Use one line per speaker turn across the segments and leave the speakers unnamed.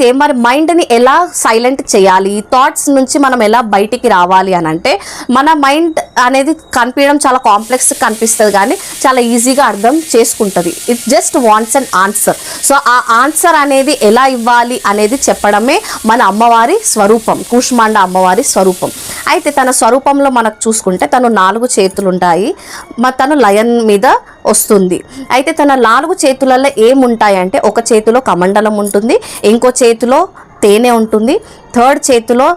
అయితే మరి మైండ్ని ఎలా సైలెంట్ చేయాలి, థాట్స్ నుంచి మనం ఎలా బయటికి రావాలి అని అంటే, మన మైండ్ అనేది కనిపించడం చాలా కాంప్లెక్స్ కనిపిస్తుంది కానీ చాలా ఈజీగా అర్థం చేసుకుంటుంది. It just wants an answer. So ఆ ఆన్సర్ అనేది ఎలా ఇవ్వాలి అనేది చెప్పడమే మన అమ్మవారి స్వరూపం, కూష్మాండ అమ్మవారి స్వరూపం. అయితే తన స్వరూపంలో మనకు చూసుకుంటే తను 4 చేతులు ఉంటాయి. తను లయన్ మీద వస్తుంది. అయితే తన 4 చేతులలో ఏముంటాయంటే, ఒక చేతిలో కమండలం ఉంటుంది, ఇంకో చేతిలో తేనె ఉంటుంది, థర్డ్ చేతిలో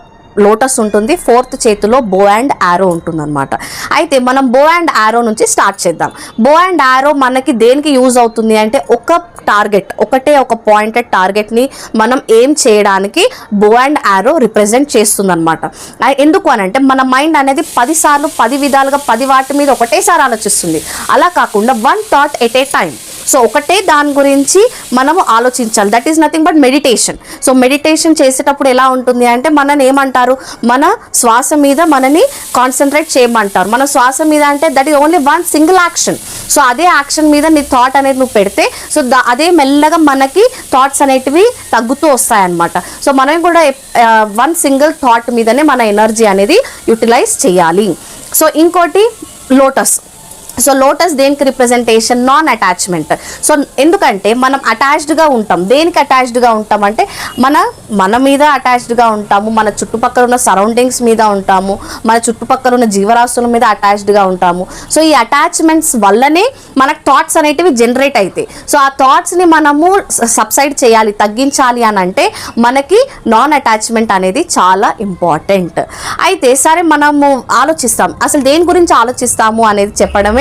లోటస్ ఉంటుంది, ఫోర్త్ చేతిలో బో అండ్ యారో ఉంటుందన్నమాట. అయితే మనం బో అండ్ యారో నుంచి స్టార్ట్ చేద్దాం. బో అండ్ యారో మనకి దేనికి యూజ్ అవుతుంది అంటే, ఒక టార్గెట్, ఒక పాయింటెడ్ టార్గెట్ని మనం ఏం చేయడానికి బో అండ్ యారో రిప్రజెంట్ చేస్తుందన్నమాట. ఎందుకు అని అంటే, మన మైండ్ అనేది 10 సార్లు 10 విధాలుగా 10 వాటి మీద ఒకటేసారి ఆలోచిస్తుంది. అలా కాకుండా 1 thought at a time. So ఒకటే దాని గురించి మనము ఆలోచించాలి. That is nothing but meditation. So meditation చేసేటప్పుడు ఎలా ఉంటుంది అంటే, మనని ఏమంటారు, మన శ్వాస మీద మనని కాన్సన్ట్రేట్ చేయమంటారు. మన శ్వాస మీద అంటే that is only 1 single action. So అదే యాక్షన్ మీద నీ థాట్ అనేది నువ్వు పెడితే, సో అదే మెల్లగా మనకి థాట్స్ అనేటివి తగ్గుతూ వస్తాయన్నమాట. సో మనం కూడా 1 సింగిల్ థాట్ మీదనే మన ఎనర్జీ అనేది యూటిలైజ్ చేయాలి. సో ఇంకోటి లోటస్. సో లోటస్ దేనికి రిప్రజెంటేషన్, నాన్ అటాచ్మెంట్. సో ఎందుకంటే మనం అటాచ్డ్గా ఉంటాం. దేనికి అటాచ్డ్గా ఉంటాం అంటే, మన మీద అటాచ్డ్గా ఉంటాము, మన చుట్టుపక్కల ఉన్న సరౌండింగ్స్ మీద ఉంటాము, మన చుట్టుపక్కల ఉన్న జీవరాశుల మీద అటాచ్డ్గా ఉంటాము. సో ఈ అటాచ్మెంట్స్ వల్లనే మనకు థాట్స్ అనేటివి జనరేట్ అవుతాయి. సో ఆ థాట్స్ని మనము సబ్సైడ్ చేయాలి, తగ్గించాలి అని అంటే మనకి నాన్ అటాచ్మెంట్ అనేది చాలా ఇంపార్టెంట్. అయితే సరే, మనము ఆలోచిస్తాం, అసలు దేని గురించి ఆలోచిస్తాము అనేది చెప్పడమే.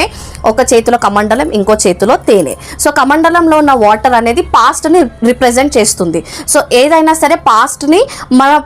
ఒక చేతిలో కమండలం, ఇంకో చేతిలో తేనె. సో కమండలంలో ఉన్న వాటర్ అనేది పాస్ట్ని రిప్రజెంట్ చేస్తుంది. సో ఏదైనా సరే పాస్ట్ని మన